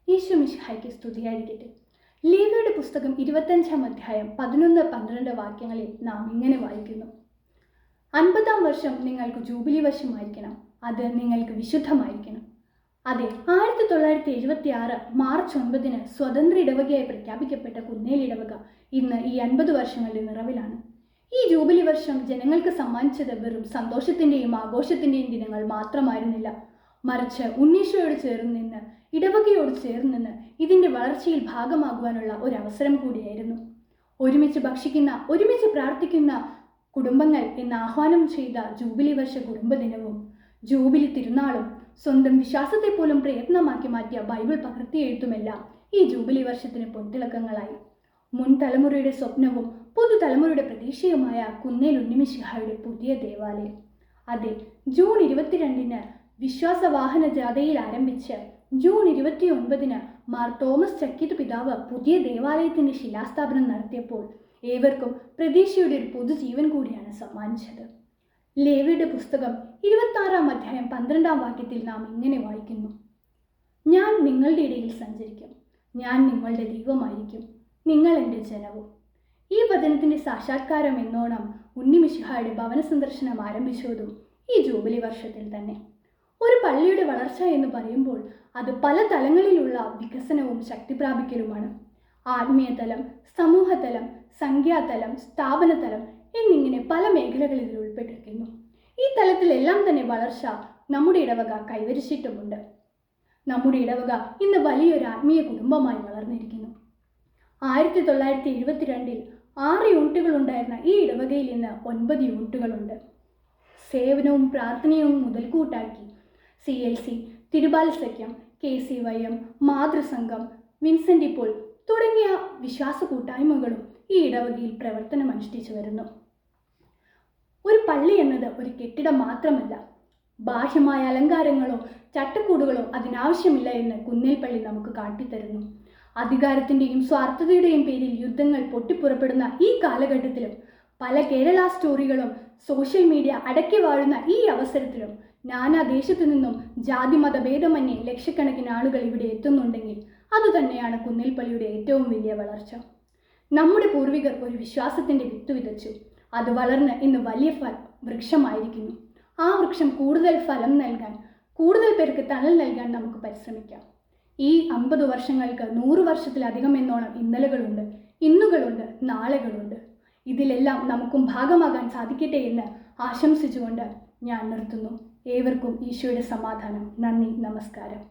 ഈശോ മിശിഹായ്ക്ക് സ്തുതിയായിരിക്കട്ടെ. ലേവ്യരുടെ പുസ്തകം 25-ാം അധ്യായം 11-12 വാക്യങ്ങളിൽ നാം ഇങ്ങനെ വായിക്കുന്നു: 50-ാം വർഷം നിങ്ങൾക്ക് ജൂബിലി വർഷമായിരിക്കണം, അത് നിങ്ങൾക്ക് വിശുദ്ധമായിരിക്കണം. അതെ, 1976 മാർച്ച് 9 സ്വതന്ത്ര ഇടവകയായി പ്രഖ്യാപിക്കപ്പെട്ട കുന്നേൽ ഇടവക ഇന്ന് ഈ 50 വർഷങ്ങളുടെ നിറവിലാണ്. ഈ ജൂബിലി വർഷം ജനങ്ങൾക്ക് സമ്മാനിച്ചത് വെറും സന്തോഷത്തിൻ്റെയും ആഘോഷത്തിൻ്റെയും ദിനങ്ങൾ മാത്രമായിരുന്നില്ല, മറിച്ച് ഉണ്ണീശോയോട് ചേർന്ന് നിന്ന്, ഇടവകയോട് ചേർന്ന് നിന്ന് ഇതിൻ്റെ വളർച്ചയിൽ ഭാഗമാകുവാനുള്ള ഒരവസരം കൂടിയായിരുന്നു. ഒരുമിച്ച് ഭക്ഷിക്കുന്ന, ഒരുമിച്ച് പ്രാർത്ഥിക്കുന്ന കുടുംബങ്ങൾ എന്ന് ആഹ്വാനം ചെയ്ത ജൂബിലി വർഷ കുടുംബദിനവും ജൂബിലി തിരുനാളും സ്വന്തം വിശ്വാസത്തെ പോലും പ്രയത്നമാക്കി മാറ്റിയ ബൈബിൾ പകർത്തിയെഴുത്തുമെല്ലാം ഈ ജൂബിലി വർഷത്തിന് പൊൻതിളക്കങ്ങളായി. മുൻ തലമുറയുടെ സ്വപ്നവും പുതുതലമുറയുടെ പ്രതീക്ഷയുമായ കുന്നേൽ ഉണ്ണിമിശിഹായുടെ പുതിയ ദേവാലയം. അതെ, ജൂൺ 22 വിശ്വാസവാഹന ജാഥയിൽ ആരംഭിച്ച് ജൂൺ 29 മാർ തോമസ് ചക്കിത്ത് പിതാവ് പുതിയ ദേവാലയത്തിൻ്റെ ശിലാസ്ഥാപനം നടത്തിയപ്പോൾ ഏവർക്കും പ്രതീക്ഷയുടെ ഒരു പുതുജീവൻ കൂടിയാണ് സമ്മാനിച്ചത്. ലേവ്യരുടെ പുസ്തകം 26-ാം അധ്യായം 12-ാം വാക്യത്തിൽ നാം ഇങ്ങനെ വായിക്കുന്നു: ഞാൻ നിങ്ങളുടെ ഇടയിൽ സഞ്ചരിക്കും, ഞാൻ നിങ്ങളുടെ ദൈവമായിരിക്കും, നിങ്ങൾ എൻ്റെ ജനവും. ഈ വചനത്തിൻ്റെ സാക്ഷാത്കാരം എന്നോണം ഉണ്ണിമിശിഹായുടെ ഭവന സന്ദർശനം ആരംഭിച്ചതും ഈ ജൂബിലി വർഷത്തിൽ തന്നെ. ഒരു പള്ളിയുടെ വളർച്ച എന്ന് പറയുമ്പോൾ അത് പല തലങ്ങളിലുള്ള വികസനവും ശക്തി പ്രാപിക്കലുമാണ്. ആത്മീയതലം, സമൂഹതലം, സംഖ്യാതലം, സ്ഥാപനതലം എന്നിങ്ങനെ പല മേഖലകൾ ഇതിൽ ഉൾപ്പെട്ടിരിക്കുന്നു. ഈ തലത്തിലെല്ലാം തന്നെ വളർച്ച നമ്മുടെ ഇടവക കൈവരിച്ചിട്ടുമുണ്ട്. നമ്മുടെ ഇടവക ഇന്ന് വലിയൊരു ആത്മീയ കുടുംബമായി വളർന്നിരിക്കുന്നു. 1972 6 യൂണിറ്റുകൾ ഉണ്ടായിരുന്ന ഈ ഇടവകയിൽ ഇന്ന് 9 യൂണിറ്റുകളുണ്ട്. സേവനവും പ്രാർത്ഥനയും മുതൽക്കൂട്ടാക്കി CLC, തിരുബാല സഖ്യം, KCYM, മാതൃസംഘം, വിൻസെൻ്റ് പോൾ തുടങ്ങിയ വിശ്വാസ കൂട്ടായ്മകളും ഈ ഇടവകയിൽ പ്രവർത്തനം അനുഷ്ഠിച്ചു വരുന്നു. ഒരു പള്ളി എന്നത് ഒരു കെട്ടിടം മാത്രമല്ല. ബാഹ്യമായ അലങ്കാരങ്ങളോ ചട്ടക്കൂടുകളോ അതിനാവശ്യമില്ല എന്ന് കുന്നേൽ പള്ളി നമുക്ക് കാട്ടിത്തരുന്നു. അധികാരത്തിൻ്റെയും സ്വാർത്ഥതയുടെയും പേരിൽ യുദ്ധങ്ങൾ പൊട്ടിപ്പുറപ്പെടുന്ന ഈ കാലഘട്ടത്തിലും പല കേരള സ്റ്റോറികളും സോഷ്യൽ മീഡിയ അടക്കി വാഴുന്ന ഈ അവസരത്തിലും നാനാദേശത്തു നിന്നും ജാതി മതഭേദമന്യേ ലക്ഷക്കണക്കിന് ആളുകൾ ഇവിടെ എത്തുന്നുണ്ടെങ്കിൽ അതുതന്നെയാണ് കുന്നേൽ പള്ളിയുടെ ഏറ്റവും വലിയ വളർച്ച. നമ്മുടെ പൂർവികർ ഒരു വിശ്വാസത്തിൻ്റെ വിത്ത് വിതച്ചു, അത് വളർന്ന് ഇന്ന് വലിയ വൃക്ഷമായിരിക്കുന്നു. ആ വൃക്ഷം കൂടുതൽ ഫലം നൽകാൻ, കൂടുതൽ പേർക്ക് തണൽ നൽകാൻ നമുക്ക് പരിശ്രമിക്കാം. ഈ 50 വർഷങ്ങൾക്ക് 100 വർഷത്തിലധികം എന്നോണം ഇന്നലകളുണ്ട്, ഇന്നുകളുണ്ട്, നാളെകളുണ്ട്. ഇതിലെല്ലാം നമുക്കും ഭാഗമാകാൻ സാധിക്കട്ടെ എന്ന് ആശംസിച്ചുകൊണ്ട് ഞാൻ നിർത്തുന്നു. ഏവർക്കും ഈശോയുടെ സമാധാനം. നന്ദി, നമസ്കാരം.